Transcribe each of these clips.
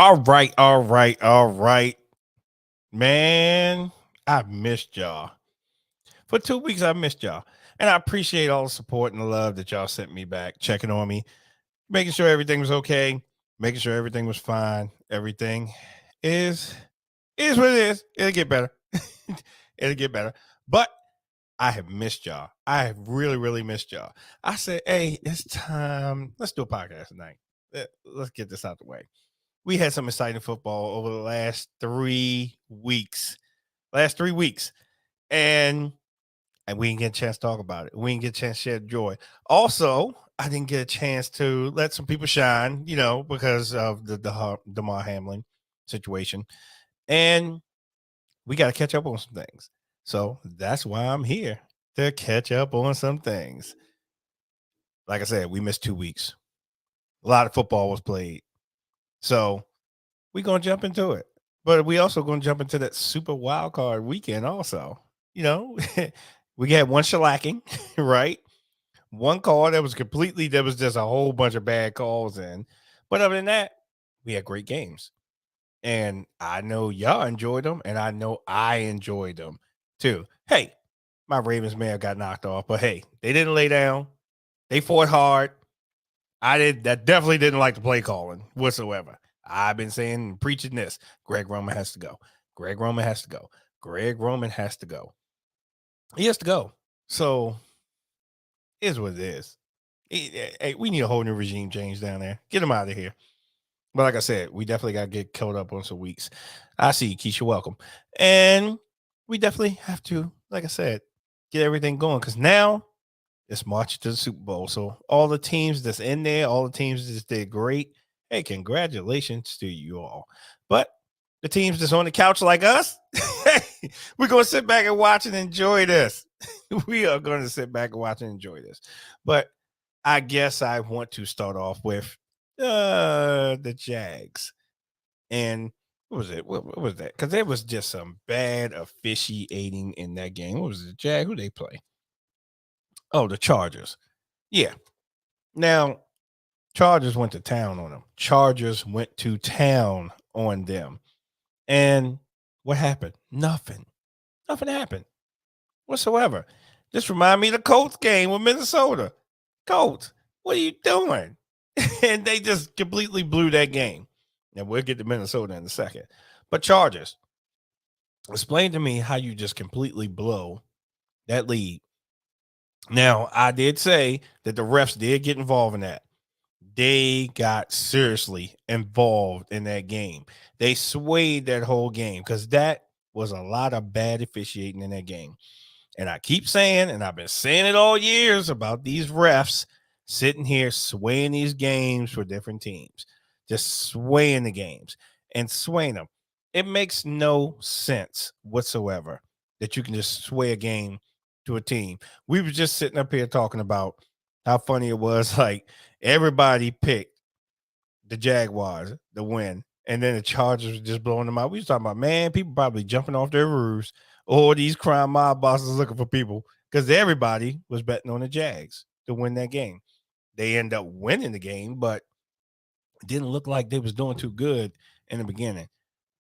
All right. Man, I missed y'all. For 2 weeks, I missed y'all. And I appreciate all the support and the love that y'all sent me back, checking on me, making sure everything was okay, making sure everything was fine. Everything is what it is. It'll get better. It'll get better. But I have missed y'all. I have really, really missed y'all. I said, hey, it's time. Let's do a podcast tonight. Let's get this out the way. We had some exciting football over the last 3 weeks. And we didn't get a chance to talk about it. We didn't get a chance to share joy. Also, I didn't get a chance to let some people shine, because of the Damar Hamlin situation. And we got to catch up on some things. So that's why I'm here, to catch up on some things. Like I said, we missed 2 weeks. A lot of football was played. So we're going to jump into it. But we also going to jump into that super wild card weekend also. We had one shellacking, right? One call there was just a whole bunch of bad calls in. But other than that, we had great games. And I know y'all enjoyed them, and I know I enjoyed them too. Hey, my Ravens may have got knocked off, but hey, they didn't lay down. They fought hard. That definitely didn't like the play calling whatsoever. I've been saying and preaching this. Greg Roman has to go. Greg Roman has to go. Greg Roman has to go. He has to go. So, is what it is. Hey, we need a whole new regime change down there. Get him out of here. But like I said, we definitely got to get caught up on some weeks. I see you, Keisha. Welcome. And we definitely have to, like I said, get everything going, because now it's marching to the Super Bowl. So all the teams that's in there, all the teams that did great, hey, congratulations to you all. But the teams that's on the couch like us, we're going to sit back and watch and enjoy this. We are going to sit back and watch and enjoy this. But I guess I want to start off with the Jags. And what was it? What was that? Because there was just some bad officiating in that game. What was it? Jag? Who they play? Oh, the Chargers. Yeah. Now, Chargers went to town on them. And what happened? Nothing happened whatsoever. Just remind me of the Colts game with Minnesota. Colts, what are you doing? And they just completely blew that game. And we'll get to Minnesota in a second. But Chargers, explain to me how you just completely blow that lead. Now, I did say that the refs did get involved in that. They got seriously involved in that game. They swayed that whole game, because that was a lot of bad officiating in that game. And I keep saying, and I've been saying it all years, about these refs sitting here swaying these games for different teams, just swaying the games and swaying them. It makes no sense whatsoever that you can just sway a game to a team. We were just sitting up here talking about how funny it was. Like, everybody picked the Jaguars to win, and then the Chargers were just blowing them out. We was talking about, man, people probably jumping off their roofs, or these crime mob bosses looking for people, because everybody was betting on the Jags to win that game. They end up winning the game, but it didn't look like they was doing too good in the beginning.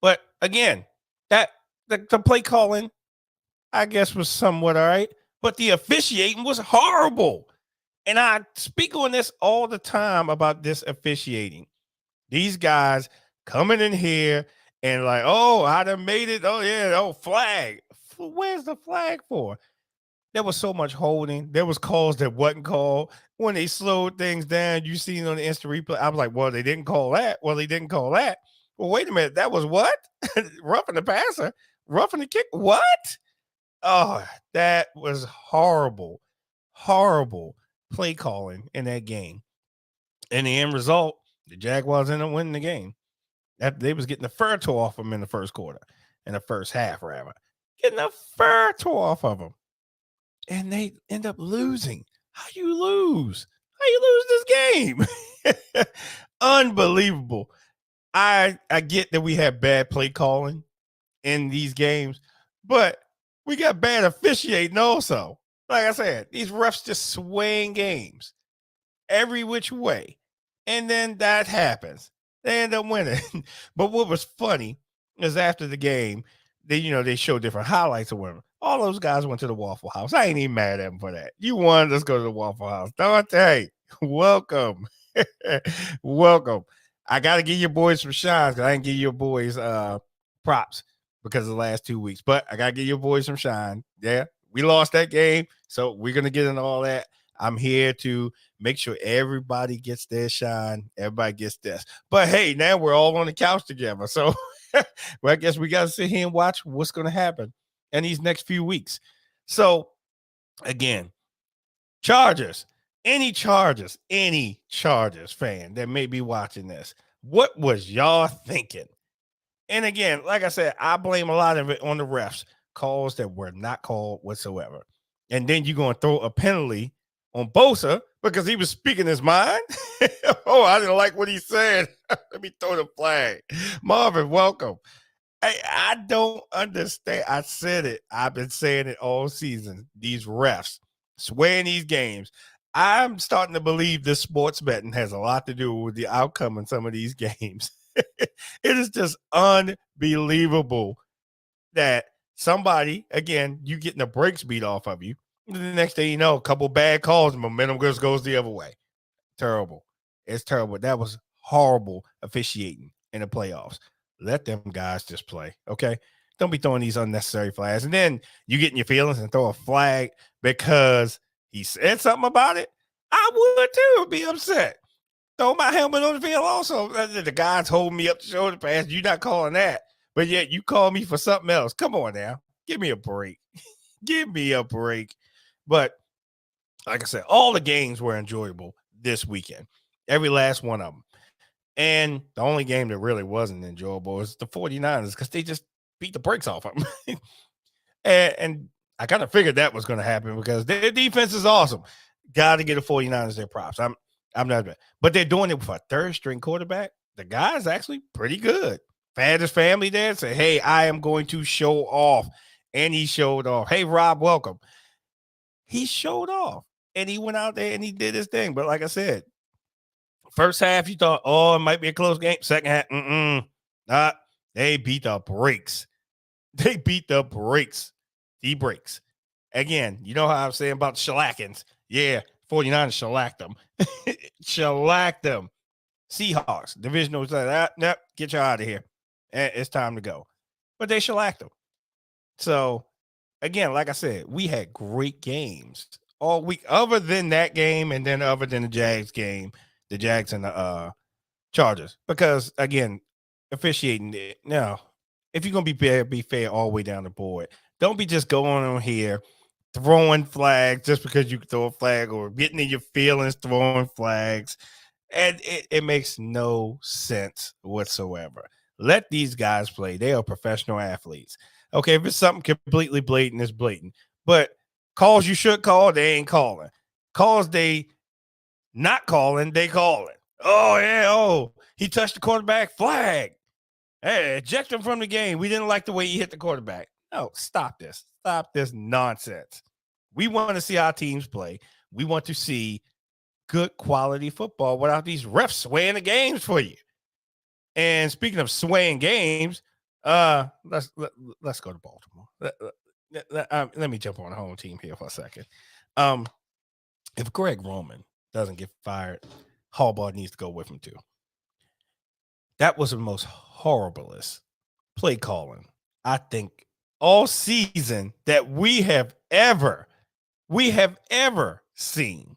But again, that the play calling, I guess, was somewhat all right, but the officiating was horrible. And I speak on this all the time about this officiating. These guys coming in here and like, oh, I done made it. Oh, yeah. Oh, flag. Where's the flag for? There was so much holding. There was calls that wasn't called. When they slowed things down, you seen on the instant replay. I was like, well, they didn't call that. Well, they didn't call that. Well, wait a minute. That was what? Roughing the passer, roughing the kick. What? Oh, that was horrible. Horrible play calling in that game. And the end result, the Jaguars ended up winning the game. They was getting the fur tore off them in the first quarter, in the first half, rather. Getting the fur tore off of them. And they end up losing. How you lose? How you lose this game? Unbelievable. I get that we have bad play calling in these games, but we got bad officiating also. Like I said, these refs just swaying games every which way. And then that happens. They end up winning. But what was funny is after the game, they show different highlights of women. All those guys went to the Waffle House. I ain't even mad at them for that. You won, let's go to the Waffle House. Dante, welcome. Welcome. I gotta give your boys some shines because I didn't give your boys props because of the last 2 weeks. But I gotta give your boys some shine. Yeah, we lost that game, so we're gonna get into all that. I'm here to make sure everybody gets their shine, everybody gets this. But hey, now we're all on the couch together. So well, I guess we gotta sit here and watch what's gonna happen in these next few weeks. So again, Chargers, any Chargers fan that may be watching this, what was y'all thinking? And again, like I said, I blame a lot of it on the refs, calls that were not called whatsoever. And then you're going to throw a penalty on Bosa because he was speaking his mind. Oh, I didn't like what he said. Let me throw the flag. Marvin, welcome. I don't understand. I said it. I've been saying it all season. These refs swaying these games. I'm starting to believe this sports betting has a lot to do with the outcome in some of these games. It is just unbelievable that somebody, again, you getting the brakes beat off of you. The next thing you know, a couple bad calls, momentum just goes the other way. Terrible. It's terrible. That was horrible officiating in the playoffs. Let them guys just play, okay? Don't be throwing these unnecessary flags. And then you get in your feelings and throw a flag because he said something about it. I would too be upset. Throw my helmet on the field also. The guys holding me up the shoulder pass. You're not calling that. But yet you call me for something else. Come on now. Give me a break. Give me a break. But like I said, all the games were enjoyable this weekend. Every last one of them. And the only game that really wasn't enjoyable was the 49ers because they just beat the brakes off them. and I kind of figured that was going to happen because their defense is awesome. Got to get the 49ers their props. I'm not bad. But they're doing it with a third string quarterback. The guy's actually pretty good. Had his family there and said, hey, I am going to show off. And he showed off. Hey, Rob, welcome. He showed off. And he went out there and he did his thing. But like I said, first half, you thought, oh, it might be a close game. Second half, they beat the brakes. They beat the brakes. The brakes. Again, you know how I'm saying about shellackings. Yeah, 49ers shellacked them. Shellacked them. Seahawks, divisional, nope, get you out of here. It's time to go. But they shellacked them. So, again, like I said, we had great games all week, other than that game and then other than the Jags game, the Jags and the Chargers. Because, again, officiating it. Now, if you're going to be fair all the way down the board, don't be just going on here throwing flags just because you can throw a flag or getting in your feelings throwing flags. And it makes no sense whatsoever. Let these guys play. They are professional athletes. Okay, if it's something completely blatant, it's blatant. But calls you should call, they ain't calling. Calls they not calling, they calling. Oh, yeah, he touched the quarterback, flag. Hey, eject him from the game. We didn't like the way he hit the quarterback. No, stop this. Stop this nonsense. We want to see our teams play. We want to see good quality football without these refs swaying the games for you. And speaking of swaying games, let's go to Baltimore. Let me jump on the home team here for a second. If Greg Roman doesn't get fired, Harbaugh needs to go with him too. That was the most horriblest play calling, I think, all season that we have ever seen.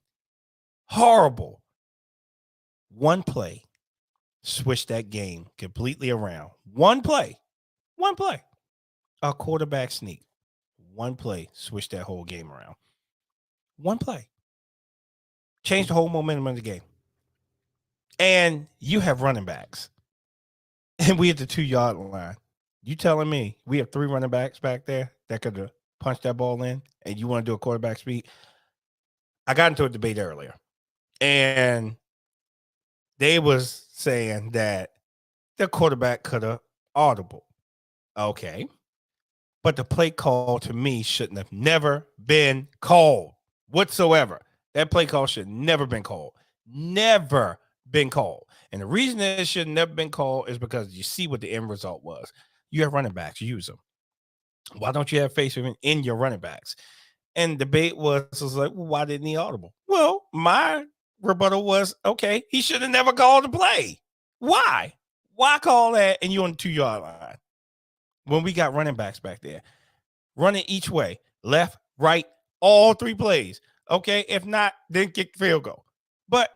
Horrible. One play switched that game completely around. One play. A quarterback sneak. One play switched that whole game around. One play. Changed the whole momentum of the game. And you have running backs. And we at the 2-yard line. You telling me we have 3 running backs back there that could have punched that ball in and you want to do a quarterback speed? I got into a debate earlier. And they was saying that the quarterback could have audible. Okay. But the play call to me shouldn't have never been called whatsoever. That play call should never been called. Never been called. And the reason that it should have never been called is because you see what the end result was. You have running backs, use them. Why don't you have faith in your running backs? And debate was like, well, why didn't he audible? Well, my rebuttal was, okay, he should have never called the play. Why? Why call that and you're on the 2-yard line? When we got running backs back there, running each way, left, right, all 3 plays. Okay, if not, then kick the field goal. But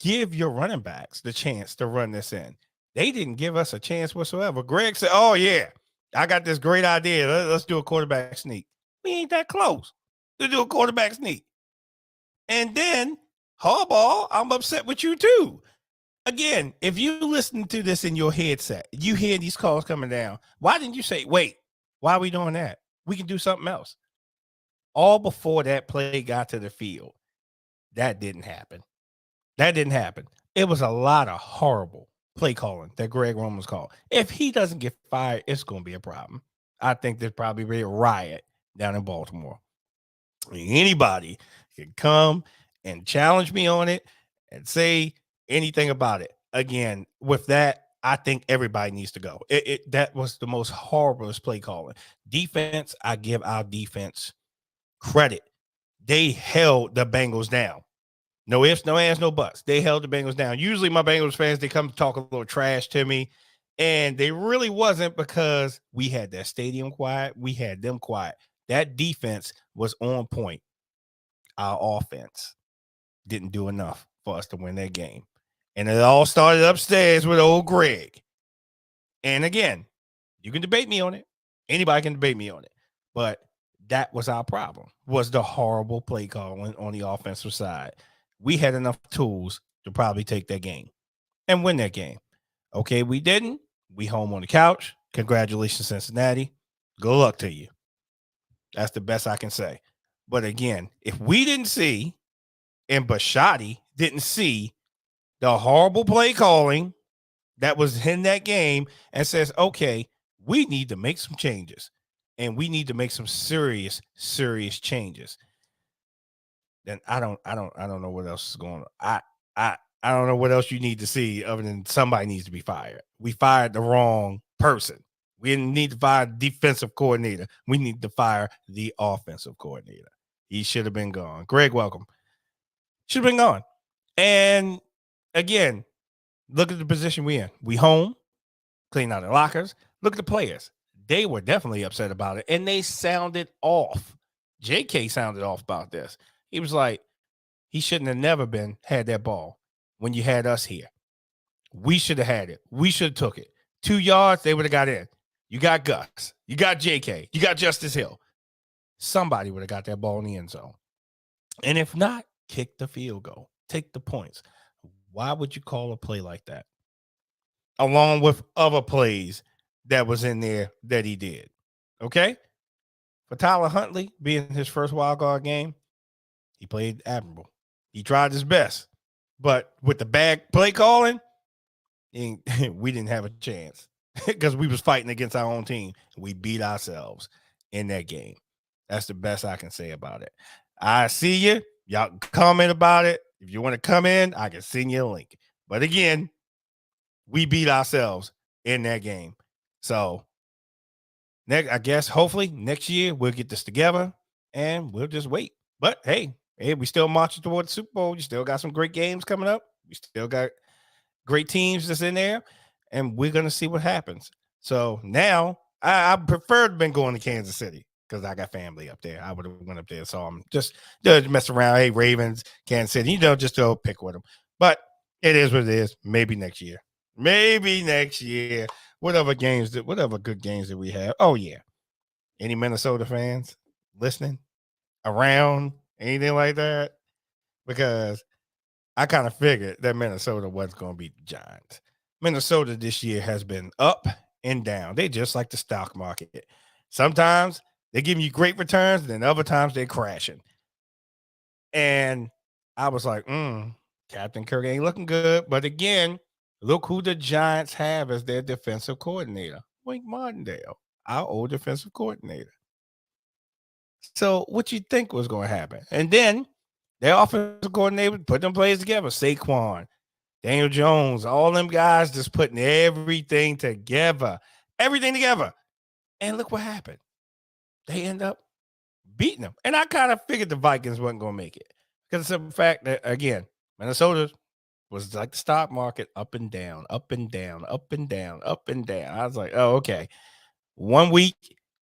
give your running backs the chance to run this in. They didn't give us a chance whatsoever. Greg said, oh, yeah, I got this great idea. Let's do a quarterback sneak. We ain't that close to do a quarterback sneak. And then, Harbaugh, I'm upset with you too. Again, if you listen to this in your headset, you hear these calls coming down. Why didn't you say, wait, why are we doing that? We can do something else. All before that play got to the field. That didn't happen. That didn't happen. It was a lot of horrible play calling that Greg Roman's called. If he doesn't get fired, it's going to be a problem. I think there's probably be a riot down in Baltimore. Anybody can come and challenge me on it and say anything about it. Again, with that, I think everybody needs to go. That was the most horriblest play calling. Defense, I give our defense credit. They held the Bengals down. No ifs, no ands, no buts. They held the Bengals down. Usually my Bengals fans, they come to talk a little trash to me, and they really wasn't because we had that stadium quiet. We had them quiet. That defense was on point. Our offense didn't do enough for us to win that game. And it all started upstairs with old Greg. And again, you can debate me on it. Anybody can debate me on it. But that was our problem, was the horrible play calling on the offensive side. We had enough tools to probably take that game and win that game. Okay, we didn't. We home on the couch. Congratulations, Cincinnati. Good luck to you. That's the best I can say. But again, if we didn't see and Bisciotti didn't see the horrible play calling that was in that game and says, okay, we need to make some changes and we need to make some serious changes, then I don't know what else is going on. I don't know what else you need to see other than somebody needs to be fired. We fired the wrong person. We didn't need to fire the defensive coordinator. We need to fire the offensive coordinator. He should have been gone. Greg, welcome. Should have been gone. And again, look at the position we in. We home, clean out the lockers. Look at the players. They were definitely upset about it, and they sounded off. JK sounded off about this. He was like, he shouldn't have never had that ball when you had us here. We should have had it. We should have took it. 2 yards, they would have got in. You got Gus. You got JK. You got Justice Hill. Somebody would have got that ball in the end zone. And if not, kick the field goal. Take the points. Why would you call a play like that? Along with other plays that was in there that he did. Okay? For Tyler Huntley being his first wild card game, he played admirable. He tried his best. But with the bad play calling, we didn't have a chance because we was fighting against our own team. We beat ourselves in that game. That's the best I can say about it. I see you. Y'all comment about it. If you want to come in, I can send you a link. But again, we beat ourselves in that game. So next, I guess, hopefully next year we'll get this together and we'll just wait. But hey, we still marching towards the Super Bowl. You still got some great games coming up. We still got great teams that's in there, and we're going to see what happens. So now I prefer to been going to Kansas City because I got family up there. I would have went up there. So I'm just mess around. Hey, Ravens, Kansas City, just to pick with them. But it is what it is. Maybe next year. Whatever good games that we have. Oh, yeah. Any Minnesota fans listening around, anything like that? Because I kind of figured that Minnesota wasn't going to beat the Giants. Minnesota this year has been up and down. They just like the stock market. Sometimes they're giving you great returns, and then other times they're crashing. And I was like, Captain Kirk ain't looking good. But again, look who the Giants have as their defensive coordinator. Wink Martindale, our old defensive coordinator. So what you think was going to happen? And then their offensive coordinator put them plays together. Saquon, Daniel Jones, all them guys just putting everything together. Everything together. And look what happened. They end up beating them. And I kind of figured the Vikings wasn't going to make it. Because of the simple fact that, again, Minnesota was like the stock market, up and down, up and down, up and down, up and down. I was like, oh, okay. 1 week,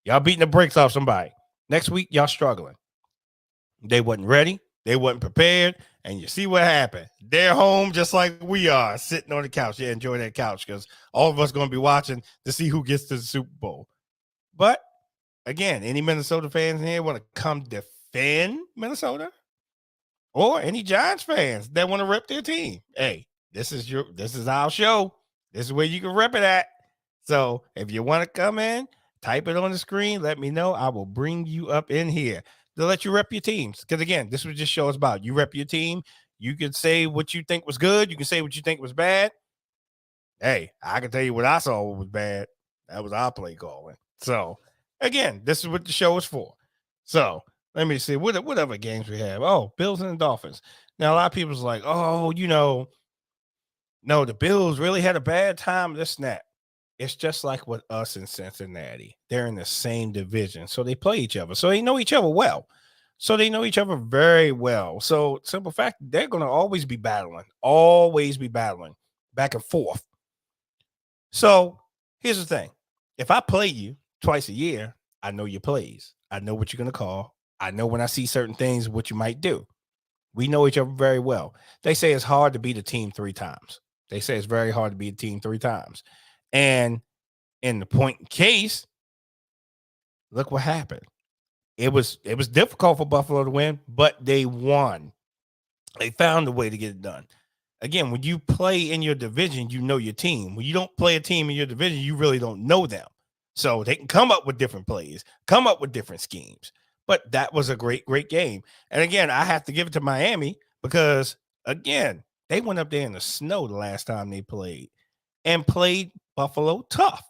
y'all beating the brakes off somebody. Next week, y'all struggling. They wasn't ready. They wasn't prepared. And you see what happened. They're home just like we are, sitting on the couch. Yeah, enjoy that couch because all of us going to be watching to see who gets to the Super Bowl. But, again, any Minnesota fans in here want to come defend Minnesota? Or any Giants fans that want to rep their team? Hey, this is our show. This is where you can rep it at. So if you want to come in, type it on the screen. Let me know. I will bring you up in here to let you rep your teams. Because again, this was just show us about you rep your team. You can say what you think was good. You can say what you think was bad. Hey, I can tell you what I saw was bad. That was our play calling. So again, this is what the show is for. So let me see what other games we have. Oh, Bills and the Dolphins. Now a lot of people's like, oh, no, the Bills really had a bad time this snap. It's just like with us in Cincinnati. They're in the same division. So they play each other. So they know each other well. So they know each other very well. So simple fact, they're going to always be battling back and forth. So here's the thing. If I play you twice a year, I know your plays. I know what you're going to call. I know when I see certain things, what you might do. We know each other very well. They say it's hard to beat a team 3 times. They say it's very hard to beat a team 3 times. And in the point case, look what happened. It was difficult for Buffalo to win, but they won. They found a way to get it done. Again, when you play in your division, you know your team. When you don't play a team in your division, you really don't know them. So they can come up with different plays, come up with different schemes. But that was a great, great game. And again, I have to give it to Miami because, again, they went up there in the snow the last time they played and played Buffalo tough.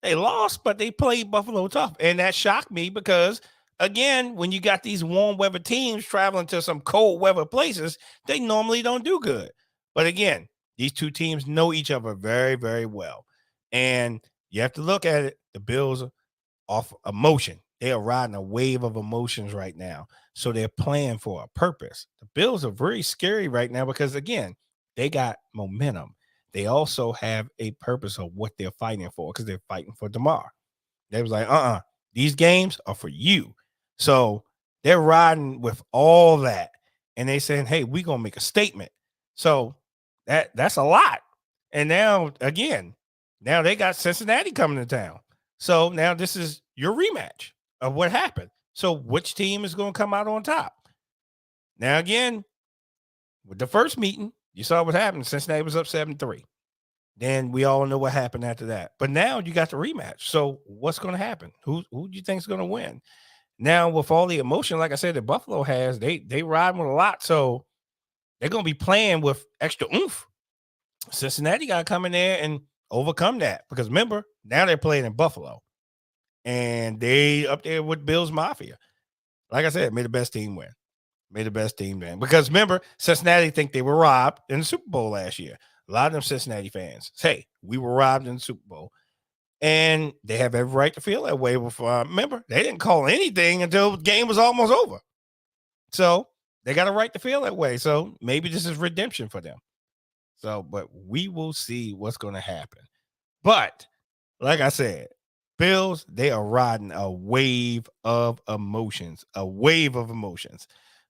They lost, but they played Buffalo tough. And that shocked me because, again, when you got these warm weather teams traveling to some cold weather places, they normally don't do good. But again, these two teams know each other very, very well. And you have to look at it. The Bills are off emotion. They are riding a wave of emotions right now. So they're playing for a purpose. The Bills are very scary right now because, again, they got momentum. They also have a purpose of what they're fighting for because they're fighting for Damar. They was like, these games are for you. So they're riding with all that. And they saying, hey, we're going to make a statement. So that's a lot. And now, again, now they got Cincinnati coming to town. So now this is your rematch of what happened. So which team is going to come out on top? Now, again, with the first meeting, you saw what happened. Cincinnati was up 7-3. Then we all know what happened after that. But now you got the rematch. So what's going to happen? Who do you think is going to win? Now, with all the emotion, like I said, that Buffalo has, they ride with a lot. So they're going to be playing with extra oomph. Cincinnati got to come in there and overcome that. Because remember, now they're playing in Buffalo. And they up there with Bills Mafia. Like I said, may the best team win. May the best team win. Because remember, Cincinnati think they were robbed in the Super Bowl last year. A lot of them Cincinnati fans say, we were robbed in the Super Bowl. And they have every right to feel that way. Before, remember, they didn't call anything until the game was almost over. So they got a right to feel that way. So maybe this is redemption for them. So, but we will see what's going to happen. But like I said, Bills, they are riding a wave of emotions,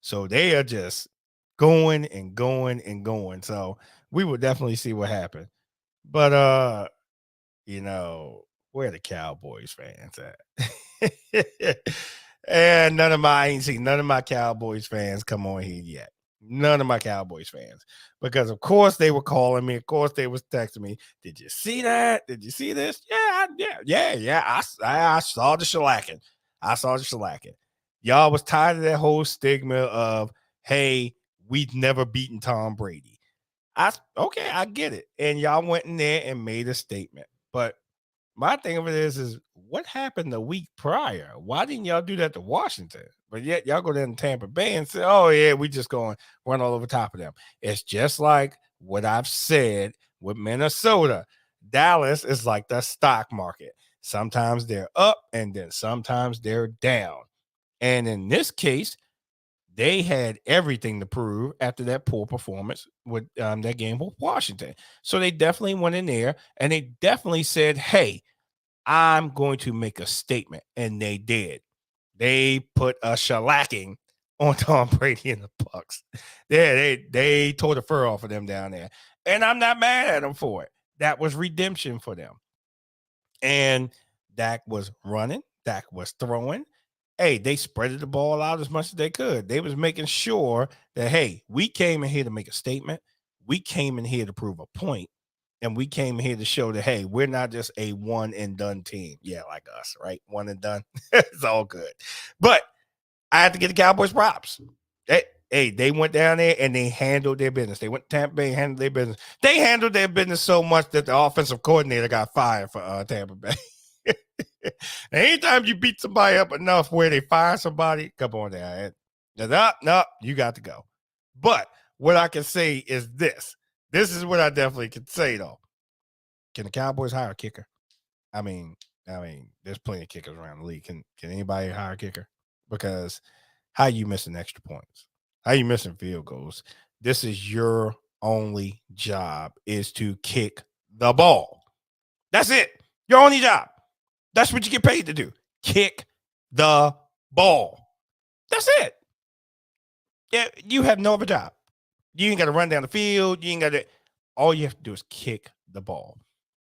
So they are just going and going and going. So we will definitely see what happens. But where the Cowboys fans at? And I ain't seen none of my Cowboys fans come on here yet. None of my Cowboys fans. Because, of course, they were calling me. Of course, they was texting me. Did you see that? Did you see this? Yeah. I saw the shellacking. Y'all was tired of that whole stigma of, hey, we've never beaten Tom Brady. I get it. And y'all went in there and made a statement. But my thing of it is what happened the week prior? Why didn't y'all do that to Washington? But y'all go down to Tampa Bay and say, oh, yeah, we just going to run all over top of them. It's just like what I've said with Minnesota. Dallas is like the stock market. Sometimes they're up and then sometimes they're down. And in this case, they had everything to prove after that poor performance with that game with Washington. So they definitely went in there and they definitely said, hey, I'm going to make a statement. And they did. They put a shellacking on Tom Brady and the Bucks. They tore the fur off of them down there. And I'm not mad at them for it. That was redemption for them. And Dak was running, Dak was throwing. Hey, they spreaded the ball out as much as they could. They was making sure that, hey, we came in here to make a statement. We came in here to prove a point. And we came here to show that, hey, we're not just a one and done team. Yeah, like us, right? One and done. It's all good. But I have to get the Cowboys props. They went down there and they handled their business. They went to Tampa Bay and handled their business. They handled their business so much that the offensive coordinator got fired for Tampa Bay. Anytime you beat somebody up enough where they fire somebody, come on there. No, you got to go. But what I can say is this. This is what I definitely can say, though. Can the Cowboys hire a kicker? I mean, there's plenty of kickers around the league. Can anybody hire a kicker? Because how you missing extra points? How you missing field goals? This is your only job is to kick the ball. That's it. Your only job. That's what you get paid to do. Kick the ball. That's it. Yeah, you have no other job. You ain't got to run down the field. You ain't got to. All you have to do is kick the ball.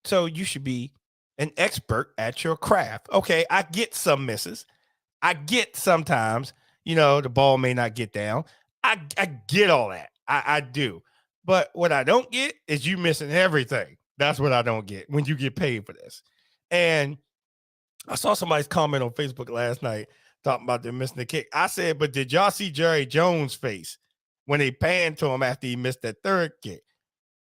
So you should be an expert at your craft. Okay, I get some misses. I get sometimes, the ball may not get down. I get all that. I do. But what I don't get is you missing everything. That's what I don't get when you get paid for this. And I saw somebody's comment on Facebook last night talking about them missing the kick. I said, but did y'all see Jerry Jones' face when they panned to him after he missed that third kick?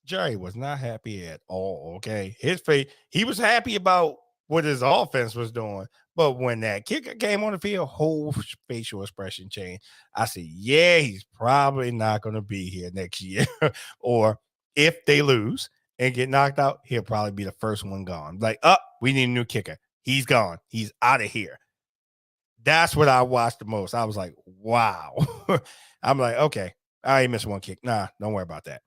Jerry was not happy at all, okay? His face, he was happy about what his offense was doing. But when that kicker came on the field, whole facial expression changed. I said, yeah, he's probably not going to be here next year. Or if they lose and get knocked out, he'll probably be the first one gone. Like, we need a new kicker. He's gone. He's out of here. That's what I watched the most. I was like, wow. I'm like, okay, I ain't missed one kick. Nah, don't worry about that.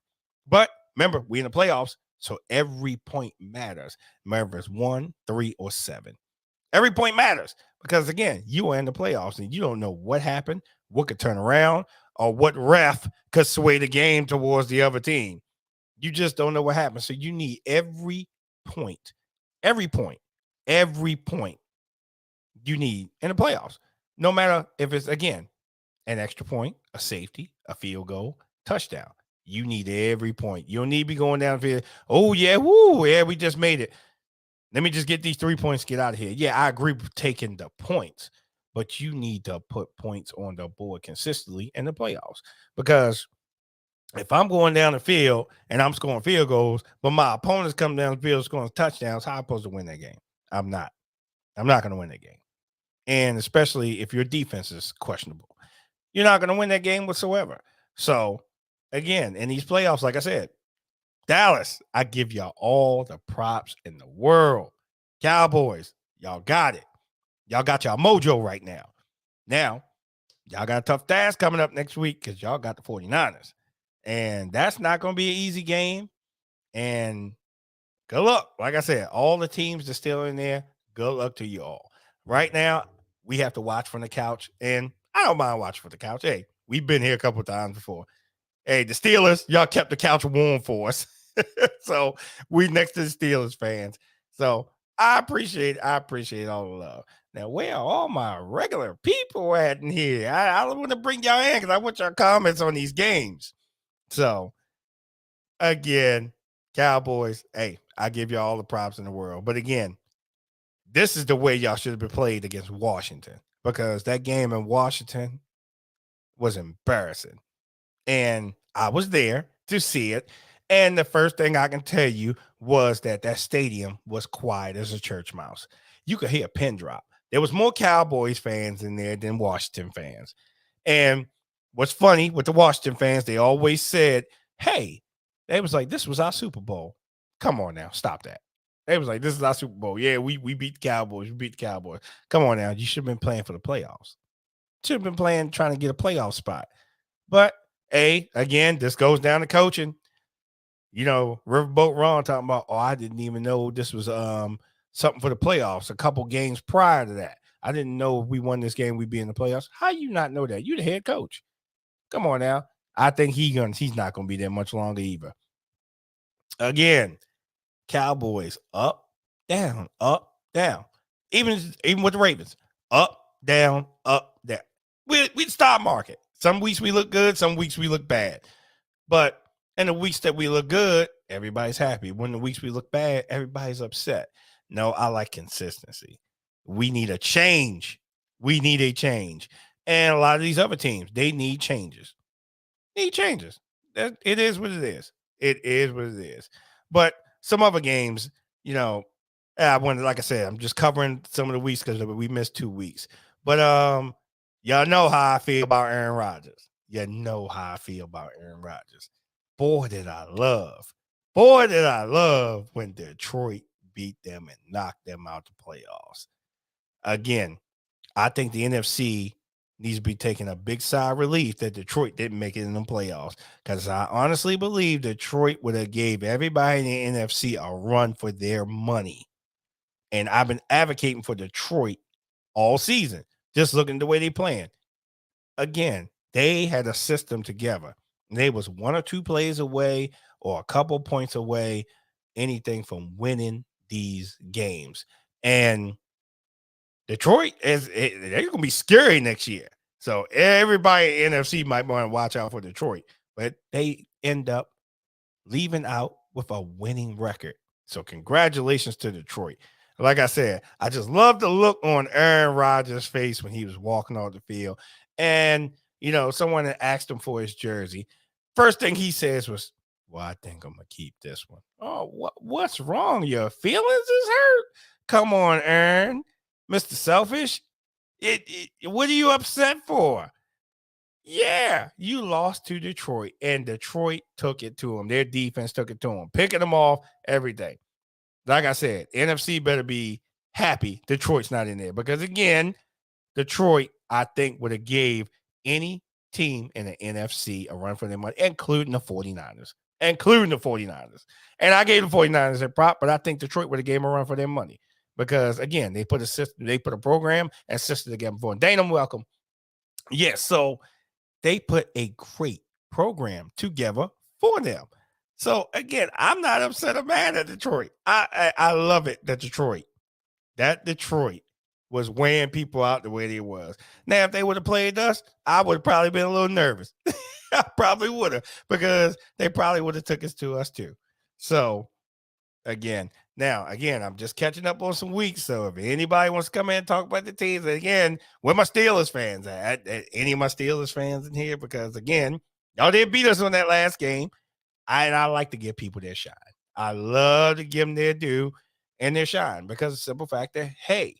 But remember, we in the playoffs, so every point matters. Remember, it's 1, 3, or 7. Every point matters because, again, you are in the playoffs and you don't know what happened, what could turn around, or what ref could sway the game towards the other team. You just don't know what happened. So you need every point you need in the playoffs, no matter if it's, again, an extra point, a safety, a field goal, touchdown. You need every point. You don't need to be going down the field. Oh, yeah, woo, yeah, we just made it. Let me just get these 3 points, get out of here. Yeah, I agree with taking the points, but you need to put points on the board consistently in the playoffs. Because if I'm going down the field and I'm scoring field goals, but my opponent's coming down the field scoring touchdowns, how am I supposed to win that game? I'm not going to win that game. And especially if your defense is questionable, you're not going to win that game whatsoever. So, again, in these playoffs, like I said, Dallas, I give y'all all the props in the world. Cowboys, y'all got it. Y'all got y'all mojo right now. Now, y'all got a tough task coming up next week because y'all got the 49ers. And that's not going to be an easy game. And good luck. Like I said, all the teams that are still in there, good luck to you all. Right now, we have to watch from the couch. And I don't mind watching from the couch. Hey, we've been here a couple of times before. Hey, the Steelers, y'all kept the couch warm for us. So we next to the Steelers fans. So I appreciate all the love. Now, where are all my regular people at in here? I want to bring y'all in because I want your comments on these games. So, again, Cowboys, hey, I give you all the props in the world. But again, this is the way y'all should have been played against Washington, because that game in Washington was embarrassing. And I was there to see it. And the first thing I can tell you was that stadium was quiet as a church mouse. You could hear a pin drop. There was more Cowboys fans in there than Washington fans. And what's funny with the Washington fans, they always said, hey, They was like, this was our Super Bowl. Come on now, stop that. They was like, this is our Super Bowl. Yeah, we beat the Cowboys. We beat the Cowboys. Come on now. You should have been playing for the playoffs. Should have been playing trying to get a playoff spot. But again, this goes down to coaching. You know, Riverboat Ron talking about, oh, I didn't even know this was something for the playoffs. A couple games prior to that, I didn't know if we won this game, we'd be in the playoffs. How you not know that? You the head coach. Come on now. I think he's not gonna be there much longer either. Again, Cowboys up, down, up, down. Even with the Ravens, up, down, up, down. We the stock market. Some weeks we look good, some weeks we look bad. But in the weeks that we look good, everybody's happy. When the weeks we look bad, everybody's upset. No, I like consistency. We need a change. We need a change. And a lot of these other teams, they need changes. Need changes. It is what it is. It is what it is. But some other games, you know, I wanted, like I said, I'm just covering some of the weeks because we missed 2 weeks. But y'all know how I feel about Aaron Rodgers. You know how I feel about Aaron Rodgers. Boy, did I love when Detroit beat them and knocked them out the playoffs. Again, I think the NFC needs to be taking a big sigh of relief that Detroit didn't make it in the playoffs, because I honestly believe Detroit would have gave everybody in the NFC a run for their money. And I've been advocating for Detroit all season. Just looking at the way they playing. Again, they had a system together. They was 1 or 2 plays away or a couple points away, anything from winning these games. And Detroit they're going to be scary next year. So everybody in NFC might want to watch out for Detroit, but they end up leaving out with a winning record. So congratulations to Detroit. Like I said, I just love the look on Aaron Rodgers' face when he was walking off the field. And, you know, someone had asked him for his jersey. First thing he says was, well, I think I'm going to keep this one. Oh, what's wrong? Your feelings is hurt? Come on, Aaron. Mr. Selfish. What are you upset for? Yeah, you lost to Detroit, and Detroit took it to them. Their defense took it to them, picking them off, everything. Like I said, NFC better be happy Detroit's not in there, because again, Detroit, I think, would have gave any team in the NFC a run for their money, including the 49ers. And I gave the 49ers a prop, but I think Detroit would have gave them a run for their money, because again, they put a system, they put a program and system together for them. Dana, welcome. Yes, so they put a great program together for them. So again, I'm not upset or mad at Detroit. I love it that Detroit was weighing people out the way they was. Now, if they would have played us, I would have probably been a little nervous. I probably would have, because they probably would have took us to us too. So again, I'm just catching up on some weeks. So if anybody wants to come in and talk about the teams, again, where my Steelers fans at? Any of my Steelers fans in here? Because again, y'all did beat us on that last game. I like to give people their shine. I love to give them their due and their shine, because of the simple fact that, hey,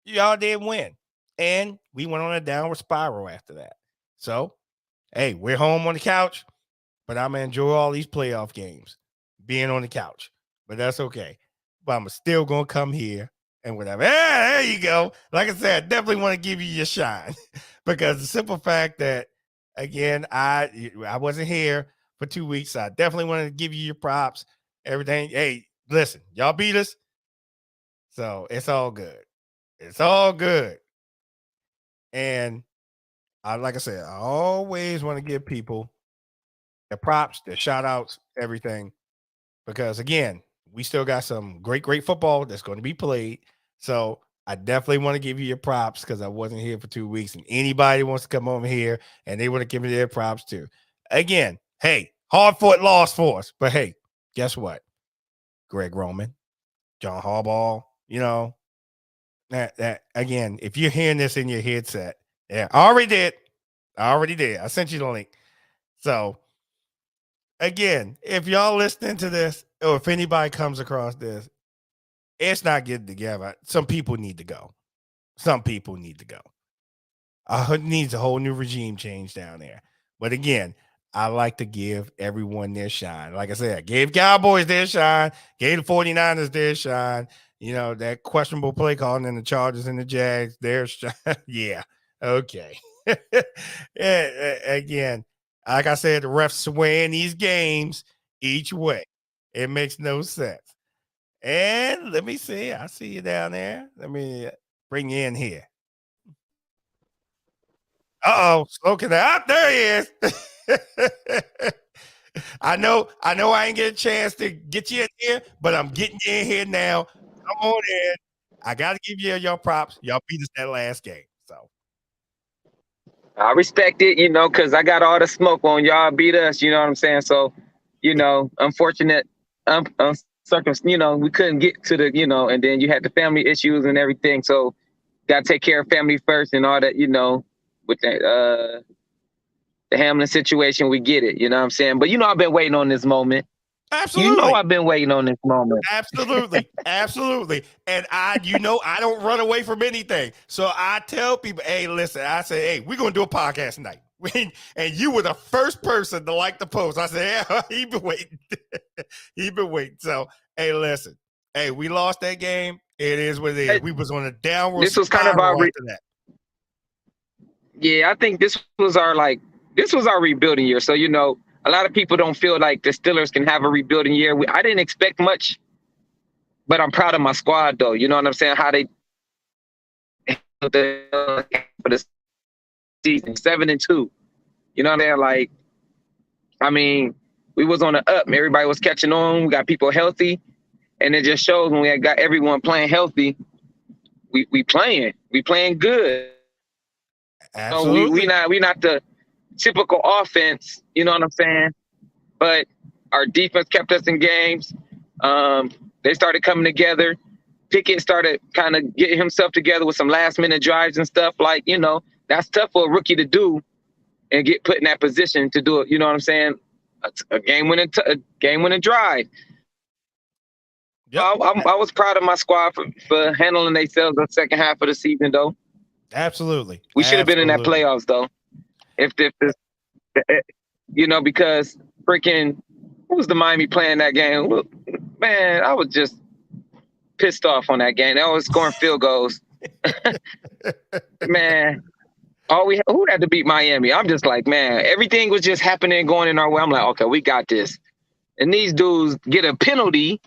y'all did win. And we went on a downward spiral after that. So, hey, we're home on the couch, but I'm going to enjoy all these playoff games being on the couch. But that's okay. But I'm still going to come here and whatever. There you go. Like I said, I definitely want to give you your shine, because the simple fact that, again, I wasn't here for 2 weeks. So I definitely want to give you your props, everything. Hey, listen, y'all beat us. So it's all good. It's all good. And like I said, I always want to give people their props, their shout outs, everything. Because again, we still got some great football that's going to be played. So I definitely want to give you your props, because I wasn't here for 2 weeks, and anybody wants to come over here and they want to give me their props too. Again, hey, hard fought lost for us, but hey, guess what? Greg Roman, John Harbaugh, you know, that again, if you're hearing this in your headset, yeah, I already did. I sent you the link. So again, if y'all listening to this, or if anybody comes across this, it's not getting together. Some people need to go. Needs a whole new regime change down there. But again, I like to give everyone their shine. Like I said, I gave Cowboys their shine, gave the 49ers their shine. You know, that questionable play calling and the Chargers and the Jags, their shine. Yeah. Okay. Yeah, again, like I said, the refs swaying these games each way. It makes no sense. And let me see. I see you down there. Let me bring you in here. Smoking out. There he is. I know I ain't get a chance to get you in here, but I'm getting you in here now. Come on in. I gotta give you your props. Y'all beat us that last game. So I respect it, because I got all the smoke on y'all beat us. You know what I'm saying? So, unfortunate, we couldn't get to the, and then you had the family issues and everything. So, got to take care of family first and all that. With that, the Hamlin situation, we get it. You know what I'm saying? But I've been waiting on this moment. absolutely. I've been waiting on this moment. Absolutely. Absolutely. And I don't run away from anything. So I tell people, hey, listen, I say, hey, we're going to do a podcast tonight. And you were the first person to like the post. I said, yeah, he been waiting. He been waiting. So, hey, listen, hey, we lost that game. It is what it is. We was on a downward This was kind of spiral after that. Yeah, I think this was our rebuilding year. So, a lot of people don't feel like the Steelers can have a rebuilding year. I didn't expect much, but I'm proud of my squad, though. You know what I'm saying? How they for the season, 7-2. You know what I'm saying? We was on the up. Everybody was catching on. We got people healthy, and it just shows when we got everyone playing healthy. We playing good. Absolutely. So we not the typical offense. You know what I'm saying? But our defense kept us in games. They started coming together. Pickett started kind of getting himself together with some last minute drives and stuff. That's tough for a rookie to do and get put in that position to do it. You know what I'm saying? A game winning drive. Yep. I was proud of my squad for handling themselves the second half of the season, though. Absolutely. We should have been in that playoffs, though. If this, because freaking, who was the Miami playing that game? Man, I was just pissed off on that game. They always scoring field goals. Man, who had to beat Miami? I'm just like, man, everything was just happening, going in our way. I'm like, okay, we got this. And these dudes get a freaking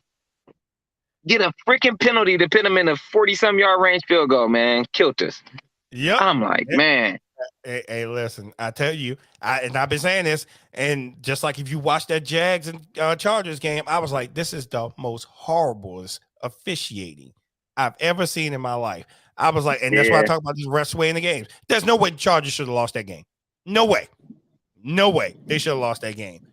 penalty to put them in a 40-some yard range field goal, man. Killed us. Yep. I'm like, man. Hey, listen, I tell you, I've been saying this, and just like if you watch that Jags and Chargers game, I was like, this is the most horriblest officiating I've ever seen in my life. I was like, and that's why I talk about these refs swaying the games. There's no way the Chargers should have lost that game. No way. No way. They should have lost that game.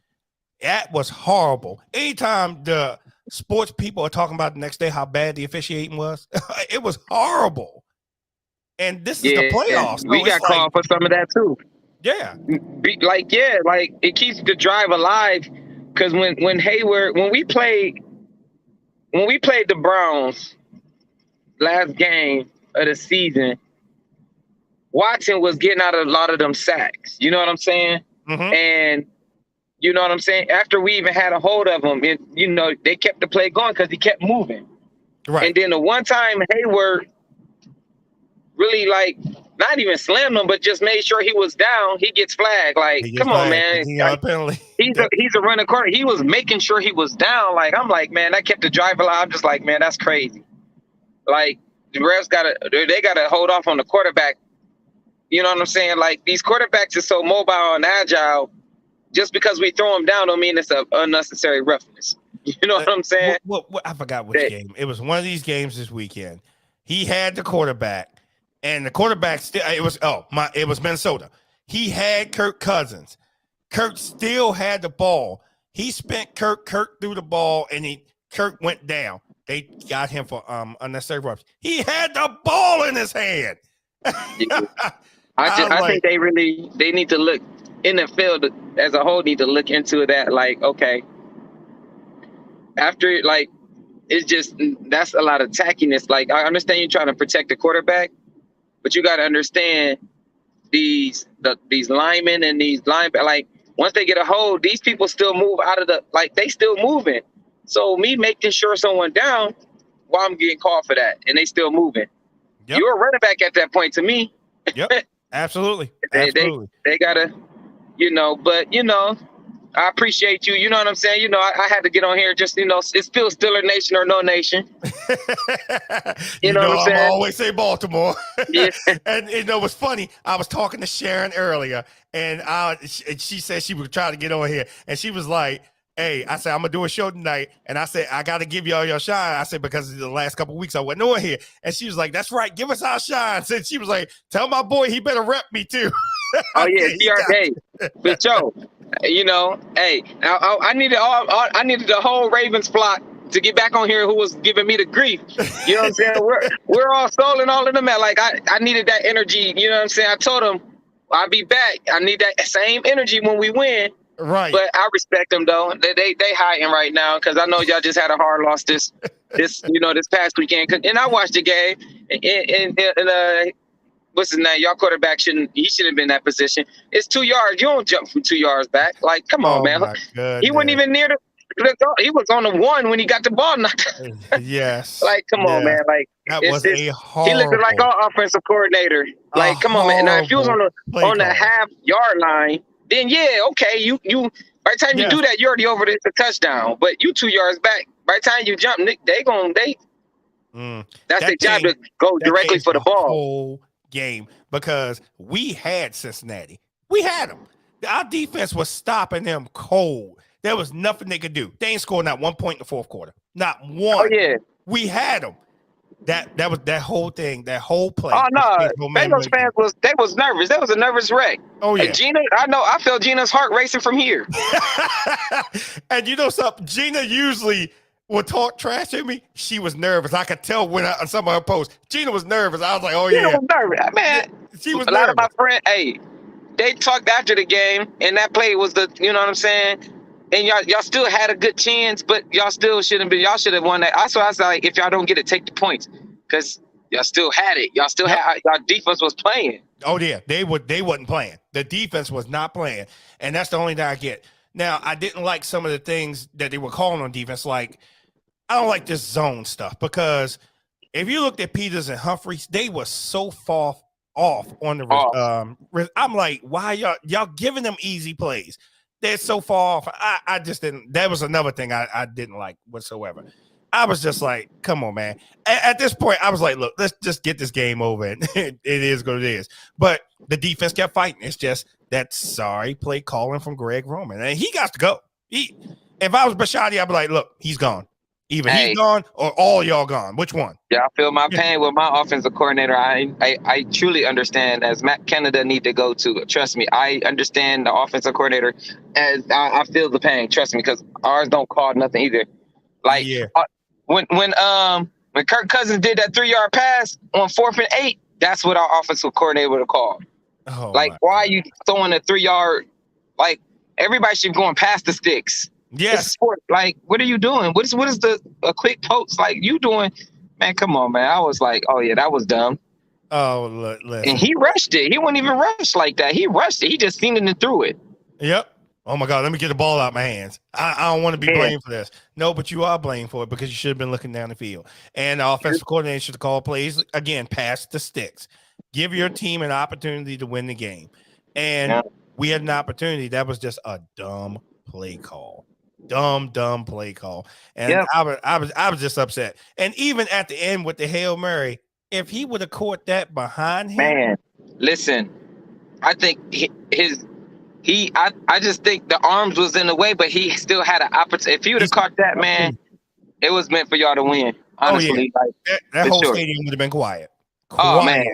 That was horrible. Anytime the sports people are talking about the next day how bad the officiating was, it was horrible. And this is the playoffs. So we got called for some of that too. Yeah. It keeps the drive alive. Because when we played the Browns last game of the season, Watson was getting out of a lot of them sacks. You know what I'm saying? Mm-hmm. And you know what I'm saying? After we even had a hold of him, they kept the play going because he kept moving. Right. And then the one time Hayward really not even slammed him, but just made sure he was down, he gets flagged. Come on, man. He got a penalty. He's a running corner. He was making sure he was down. I'm like, man, that kept the drive alive. I'm just like, man, that's crazy. The refs they gotta hold off on the quarterback. You know what I'm saying? These quarterbacks are so mobile and agile. Just because we throw them down don't mean it's an unnecessary roughness. You know what I'm saying? I forgot which game. It was one of these games this weekend. He had the quarterback. And the quarterback it was Minnesota. He had Kirk Cousins. Kirk still had the ball. He spent Kirk threw the ball, and Kirk went down. They got him for unnecessary roughness. He had the ball in his hand. I think they need to look in the field as a whole. Need to look into that. Okay, after it's just that's a lot of tackiness. I understand you're trying to protect the quarterback. But you got to understand these linemen and these linebackers. once they get a hold, these people still move out of the they still moving. So me making sure someone down while I'm getting called for that, and they still moving. Yep. You're a running back at that point to me. Yep. Absolutely. They gotta, but I appreciate you. You know what I'm saying? I had to get on here just, it's still Steeler Nation or no nation. You know what I'm saying? I always say Baltimore. Yeah. And what's funny, I was talking to Sharon earlier, and she said she was trying to get on here, and she was like, hey, I said, I'm going to do a show tonight. And I said, I got to give y'all your shine. I said, because the last couple of weeks I wasn't on here. And she was like, that's right. Give us our shine. And she was like, tell my boy he better rep me too. Oh, yeah. CRJ. For sure. Hey, I needed the whole Ravens flock to get back on here who was giving me the grief. You know what I'm saying? We're all stolen, all of them. I needed that energy. You know what I'm saying? I told them I'll be back. I need that same energy when we win. Right. But I respect them though. They hiding right now because I know y'all just had a hard loss this past weekend. And I watched the game and what's his name? Y'all quarterback shouldn't have been in that position. It's 2 yards. You don't jump from 2 yards back. Like, come on, man. He wasn't even near he was on the one when he got the ball knocked. Yes. Like, come on, man. Like, that was a horrible. He looked like our offensive coordinator. Like, come on, man. Now, if you was on the half-yard line, then yeah, okay. You by the time you do that, you're already over the touchdown. But you 2 yards back. By the time you jump, that's their job to go directly for the ball. Whole game, because we had Cincinnati. We had them. Our defense was stopping them cold. There was nothing they could do. They ain't scored not 1 point in the fourth quarter. Not one. Oh yeah. We had them. That was that whole thing, that whole play. Oh no, Bengals fans was nervous. That was a nervous wreck. Oh yeah, and Gina, I felt Gina's heart racing from here. And you know something, Gina usually would talk trash to me. She was nervous. I could tell when on some of her posts, Gina was nervous. I was like, oh Gina yeah, was nervous, man. She was. A lot of my friends, they talked after the game, and that play was you know what I'm saying. And y'all still had a good chance, but y'all still shouldn't be. Y'all should have won that. Also, I was like, if y'all don't get it, take the points, because y'all still had it. Y'all still had. Y'all defense was playing. Oh yeah, they wasn't playing. The defense was not playing, and that's the only thing I get. Now, I didn't like some of the things that they were calling on defense. Like, I don't like this zone stuff, because if you looked at Peters and Humphreys, they were so far off on the. I'm like, why y'all giving them easy plays? They're so far off. I just didn't. That was another thing I didn't like whatsoever. I was just like, come on, man. At this point, I was like, look, let's just get this game over. And it is what it is. But the defense kept fighting. It's just that sorry play calling from Greg Roman. And he got to go. If I was Bisciotti, I'd be like, look, he's gone. Either he's gone or all y'all gone. Which one? Yeah, I feel my pain with my offensive coordinator. I truly understand, as Matt Canada need to go to. Trust me, I understand the offensive coordinator, and I feel the pain. Trust me, because ours don't call nothing either. Like when Kirk Cousins did that 3-yard pass on 4th and 8, that's what our offensive coordinator would have called. Oh, like, why are you throwing a 3-yard? Like, everybody should be going past the sticks. Yes. Sport. Like, what are you doing? What is a quick post like you doing? Man, come on, man. I was like, oh yeah, that was dumb. Oh, look. And he rushed it. He wouldn't even rush like that. He rushed it. He just seen it and threw it. Yep. Oh my God, let me get the ball out of my hands. I don't want to be blamed for this. No, but you are blamed for it, because you should have been looking down the field. And the offensive coordinator should call plays again, pass the sticks. Give your team an opportunity to win the game. And we had an opportunity. That was just a dumb play call. Dumb play call. And I was just upset. And even at the end with the Hail Mary, if he would have caught that behind him. Man, listen, I think I just think the arms was in the way, but he still had an opportunity. If he would have caught that, man, it was meant for y'all to win. Honestly, that whole stadium would have been quiet. Oh man.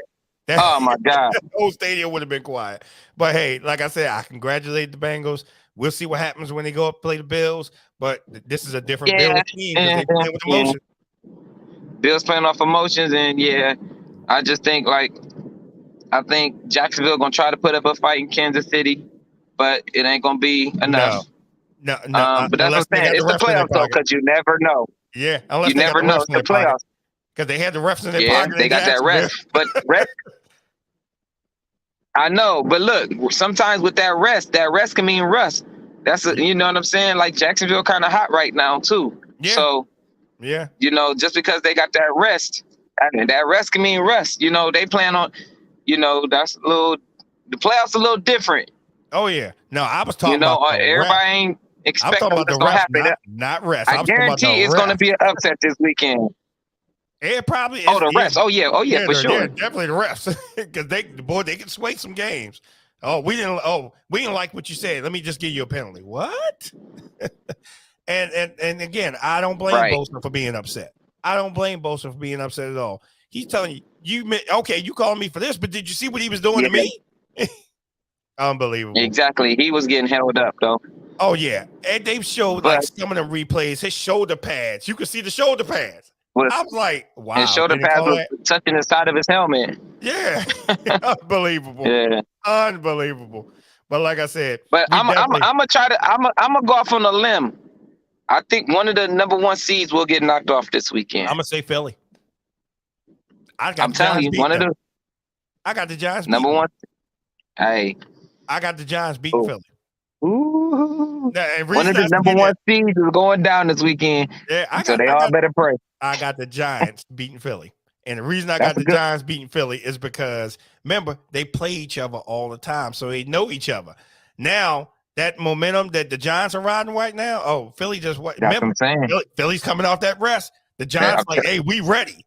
Oh my God. The whole stadium would have been quiet. But hey, like I said, I congratulate the Bengals. We'll see what happens when they go up and play the Bills. But this is a different Bills team, because they play with emotion. Bills playing off emotions, and I just think I think Jacksonville gonna try to put up a fight in Kansas City, but it ain't gonna be enough. No. But that's what I'm saying. It's the playoffs though, because you never know. Yeah, you never know. It's the playoffs. Because they had the refs in their pocket. They got that ref. But I know, but look, sometimes with that rest can mean rust. You know what I'm saying? Like Jacksonville kind of hot right now too. Yeah. So, Yeah. just because they got that rest, and that rest can mean rust. They plan on, that's the playoffs a little different. Oh yeah. No, I was talking about the Everybody rest. ain't I was talking expecting about what's the gonna rest, happen. not rest. I was talking about guarantee the it's gonna rest. be an upset this weekend. It probably is. Oh, the rest. Oh yeah, for sure. Yeah, definitely the rest. Because they can sway some games. We didn't like what you said. Let me just give you a penalty. What? and again, I don't blame Bosa for being upset. I don't blame Bosa for being upset at all. He's telling you calling me for this, but did you see what he was doing to me? Unbelievable. Exactly. He was getting held up though. Oh yeah. And they showed like some of the replays, his shoulder pads. You could see the shoulder pads. I was like, wow. His shoulder pads was touching the side of his helmet. Yeah. Unbelievable. Yeah. Unbelievable. But like I said, but I'm gonna go off on a limb. I think one of the number 1 seeds will get knocked off this weekend. I'm gonna say Philly. I'm telling you, I got the Giants number 1. Hey. I got the Giants beating Philly. Ooh. One of the number 1 seeds is going down this weekend. Yeah, so they all better pray. I got the Giants beating Philly. And the reason I got the Giants beating Philly is because, remember, they play each other all the time, so they know each other. Now, that momentum that the Giants are riding right now, Philly just what? That's what I'm saying. Philly's coming off that rest. The Giants hey, we ready.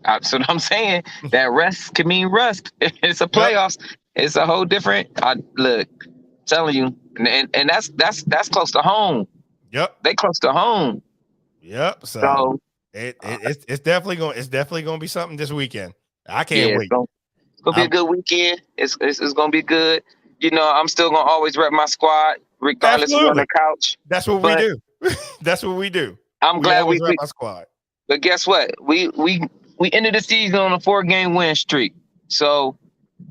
That's what I'm saying. That rest can mean rust. It's a playoffs. Yep. It's a whole different. Look, I'm telling you, and that's close to home. Yep, they close to home. Yep. So it's definitely going to be something this weekend. I can't wait. It's gonna be a good weekend. It's gonna be good. I'm still gonna always rep my squad, regardless of on the couch. That's what we do. That's what we do. I'm glad we rep my squad. But guess what? We ended the season on a 4-game win streak. So,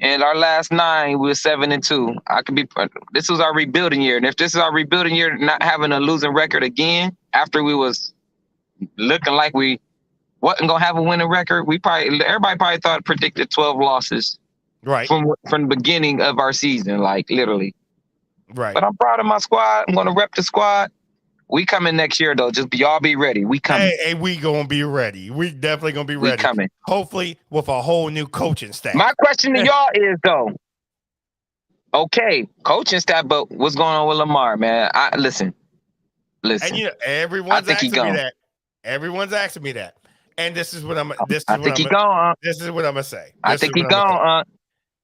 in our last 9, we were 7-2. This was our rebuilding year, and if this is our rebuilding year, not having a losing record again after we was looking like we wasn't gonna have a winning record, everybody probably predicted 12 losses. Right. From the beginning of our season, like literally. Right. But I'm proud of my squad. I'm gonna rep the squad. We coming next year though. Just y'all be ready. We coming. Hey, we gonna be ready. We definitely gonna be ready. We coming. Hopefully with a whole new coaching staff. My question to y'all is though. Okay, coaching staff, but what's going on with Lamar, man? Listen. And everyone's asking me that. Everyone's asking me that. And this is what I'm. This is what I'm gonna say. I think he's gone.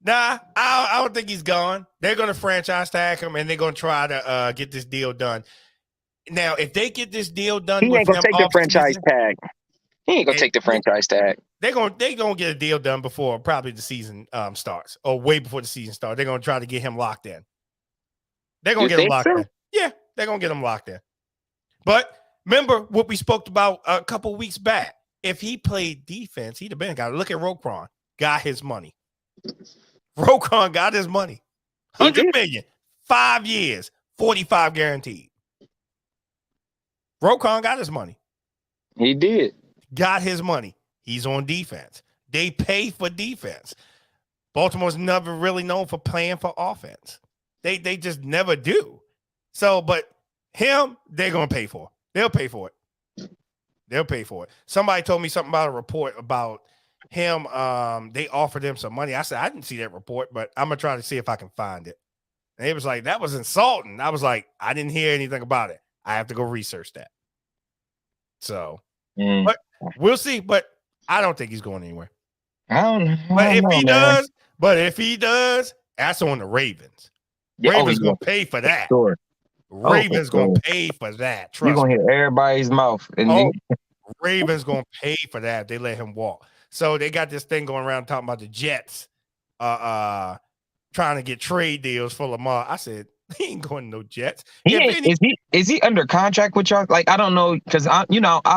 Nah, I don't think he's gone. They're gonna franchise tag him, and they're gonna try to get this deal done. Now, if they get this deal done, he ain't gonna take the franchise tag. He ain't gonna take the franchise tag. They're gonna get a deal done before probably the season starts, or way before the season starts. They're gonna try to get him locked in. They're gonna get him locked in. Yeah, they're gonna get him locked in. But remember what we spoke about a couple weeks back. If he played defense, he'd have been a guy. Look at Roquan, got his money. Roquan got his money. $100 million, 5 years, 45 guaranteed. Roquan got his money. He did. Got his money. He's on defense. They pay for defense. Baltimore's never really known for playing for offense. They just never do. So, but him, they're gonna pay for. They'll pay for it. They'll pay for it. Somebody told me something about a report about him. They offered him some money. I said, I didn't see that report, but I'm gonna try to see if I can find it. And it was like, that was insulting. I was like, I didn't hear anything about it. I have to go research that. So, but we'll see. But I don't think he's going anywhere. But if he does, that's on the Ravens. Ravens gonna pay for that. Sure. Ravens gonna pay for that. You're gonna hear everybody's mouth. Ravens gonna pay for that if they let him walk. So they got this thing going around talking about the Jets trying to get trade deals for Lamar. I said, he ain't going to no Jets. Is he under contract with y'all? Like, I don't know, because I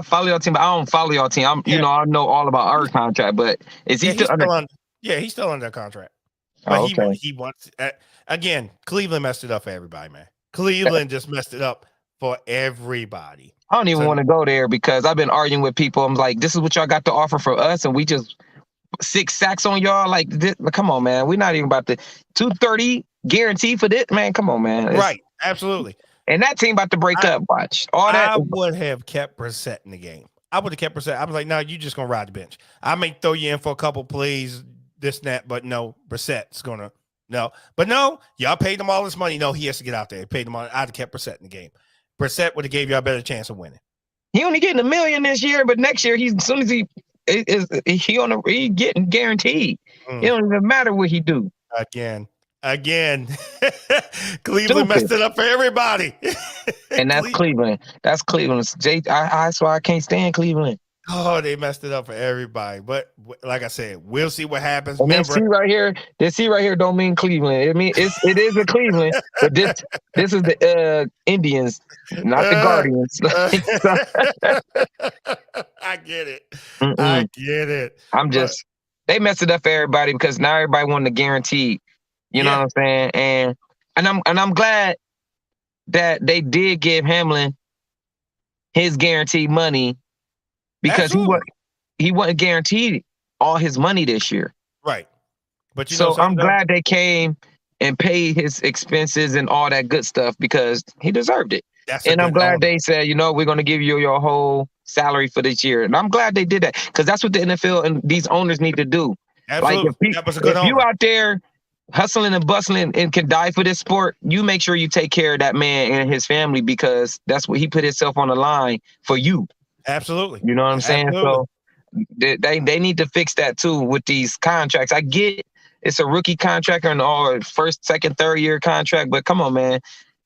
follow your team, but I don't follow your team. I know all about our contract, but is he still under? He's still under contract. But he wants again. Cleveland messed it up for everybody, man. Cleveland just messed it up for everybody. I don't even want to go there because I've been arguing with people. I'm like, this is what y'all got to offer for us, and we just 6 sacks on y'all. Like, this, come on, man. We're not even about to 230 guarantee for this, man. Come on, man. Right. Absolutely. And that team about to break up. Watch all that. I would have kept Brissett in the game. I would have kept Brissett. I was like, no, you just gonna ride the bench. I may throw you in for a couple plays, this and that, but no, Brissett's gonna no. But no, y'all paid him all this money. No, he has to get out there. Paid him all. I'd have kept Brissett in the game. Brissett would have gave you a better chance of winning. He only getting $1 million this year, but next year he's as soon as he getting guaranteed. It don't even matter what he do. Again, Cleveland messed it up for everybody. And that's Cleveland. That's Cleveland. That's why I can't stand Cleveland. Oh, they messed it up for everybody. But like I said, we'll see what happens. And this C right here don't mean Cleveland. It is a Cleveland, but this is the Indians, not the Guardians. I get it. I get it. They messed it up for everybody because now everybody wanted to guarantee. You know what I'm saying? And I'm glad that they did give Hamlin his guaranteed money because he wasn't guaranteed all his money this year. Right. But so I'm glad they came and paid his expenses and all that good stuff because he deserved it. And I'm glad they said, we're going to give you your whole salary for this year. And I'm glad they did that because that's what the NFL and these owners need to do. Absolutely. Like if you out there hustling and bustling and can die for this sport, you make sure you take care of that man and his family because that's what he put himself on the line for you. Absolutely. You know what I'm saying? Absolutely. So they need to fix that too with these contracts. I get it's a rookie contract or first, second, third year contract, but come on, man.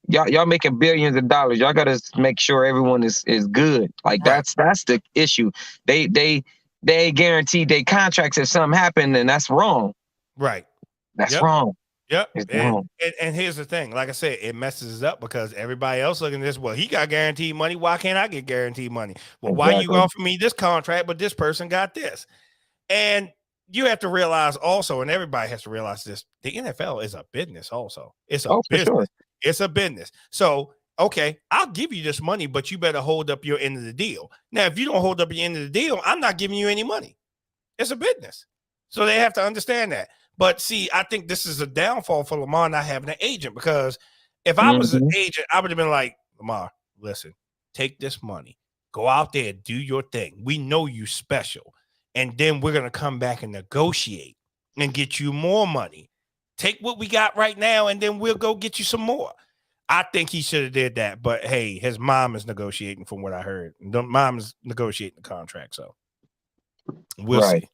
Y'all making billions of dollars. Y'all gotta make sure everyone is good. Like that's the issue. They guarantee their contracts if something happened, and that's wrong. Right. That's wrong. Yep. And here's the thing. Like I said, it messes up because everybody else looking at this. Well, he got guaranteed money. Why can't I get guaranteed money? Well, why you offer me this contract, but this person got this? And you have to realize also, and everybody has to realize this, the NFL is a business also. It's a business. Sure. It's a business. So, okay, I'll give you this money, but you better hold up your end of the deal. Now, if you don't hold up your end of the deal, I'm not giving you any money. It's a business. So they have to understand that. But see, I think this is a downfall for Lamar not having an agent because if I was an agent, I would have been like, Lamar, listen, take this money, go out there, do your thing. We know you special. And then we're going to come back and negotiate and get you more money. Take what we got right now, and then we'll go get you some more. I think he should have did that. But, hey, his mom is negotiating from what I heard. The mom is negotiating the contract. So we'll see.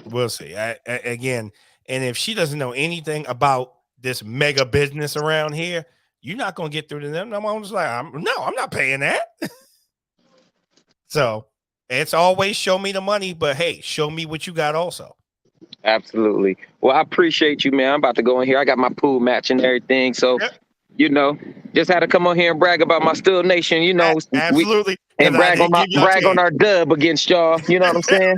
We'll see. Again, and if she doesn't know anything about this mega business around here, you're not going to get through to them. I'm just like, I'm not paying that. So it's always show me the money, but hey, show me what you got also. Absolutely. Well, I appreciate you, man. I'm about to go in here. I got my pool match and everything. So, just had to come on here and brag about my Still Nation, Absolutely. And brag on our dub against y'all. You know what I'm saying?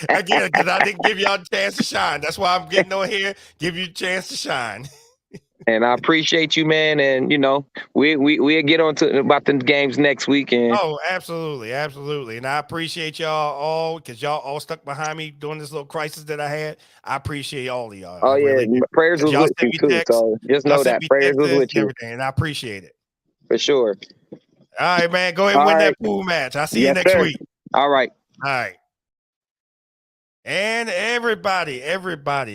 Again, because I didn't give y'all a chance to shine. That's why I'm getting on here, give you a chance to shine. And I appreciate you, man. And we'll get on to about the games next week. And absolutely. And I appreciate y'all all because y'all all stuck behind me during this little crisis that I had. I appreciate all of y'all. Oh, yeah. Really, prayers was with you, too. So just know that. Prayers was with you. And I appreciate it. For sure. All right, man. Go ahead and win that pool match. I'll see you next week. All right. And everybody,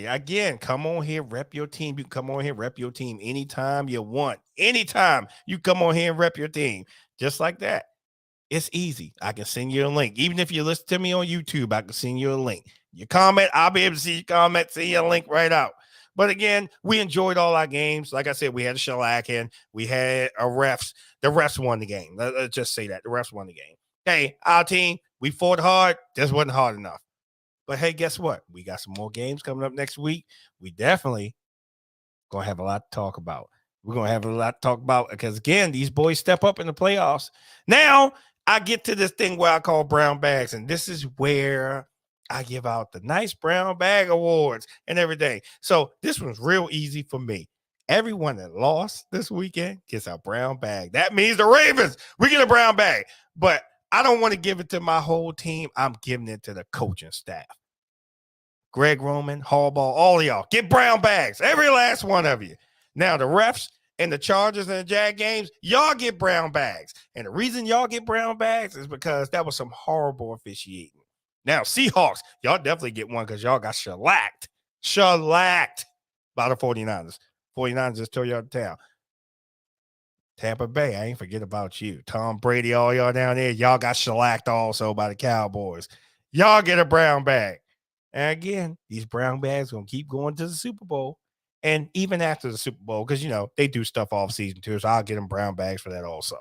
again, come on here, rep your team. You can come on here, rep your team anytime you want. Anytime you come on here and rep your team. Just like that. It's easy. I can send you a link. Even if you listen to me on YouTube, I can send you a link. You comment, I'll be able to see your comment, send you a link right out. But again, we enjoyed all our games. Like I said, we had a shellacking. We had a refs. The refs won the game. Let's just say that. The refs won the game. Hey, our team, we fought hard. This wasn't hard enough. But hey, guess what? We got some more games coming up next week. We definitely going to have a lot to talk about. We're going to have a lot to talk about because, again, these boys step up in the playoffs. Now, I get to this thing where I call brown bags, and this is where I give out the nice brown bag awards and everything. So this one's real easy for me. Everyone that lost this weekend gets a brown bag. That means the Ravens, we get a brown bag. But I don't want to give it to my whole team. I'm giving it to the coaching staff. Greg Roman, Harbaugh, all of y'all. Get brown bags. Every last one of you. Now, the refs and the Chargers and the Jag games, y'all get brown bags. And the reason y'all get brown bags is because that was some horrible officiating. Now, Seahawks, y'all definitely get one because y'all got shellacked by the 49ers. 49ers just tore y'all down. Tampa Bay, I ain't forget about you. Tom Brady, all y'all down there, y'all got shellacked also by the Cowboys. Y'all get a brown bag. And again, these brown bags going to keep going to the Super Bowl. And even after the Super Bowl, because, they do stuff off season too, so I'll get them brown bags for that also.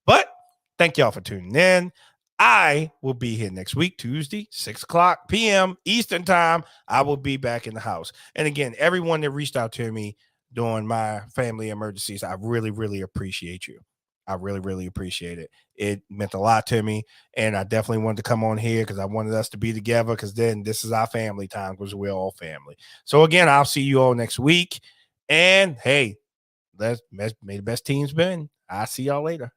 But thank y'all for tuning in. I will be here next week, Tuesday, 6:00 p.m. Eastern time. I will be back in the house. And again, everyone that reached out to me during my family emergencies, I really, really appreciate you. I really, really appreciate it. It meant a lot to me. And I definitely wanted to come on here because I wanted us to be together, because then this is our family time, because we're all family. So again, I'll see you all next week. And hey, may the best teams win. I'll see y'all later.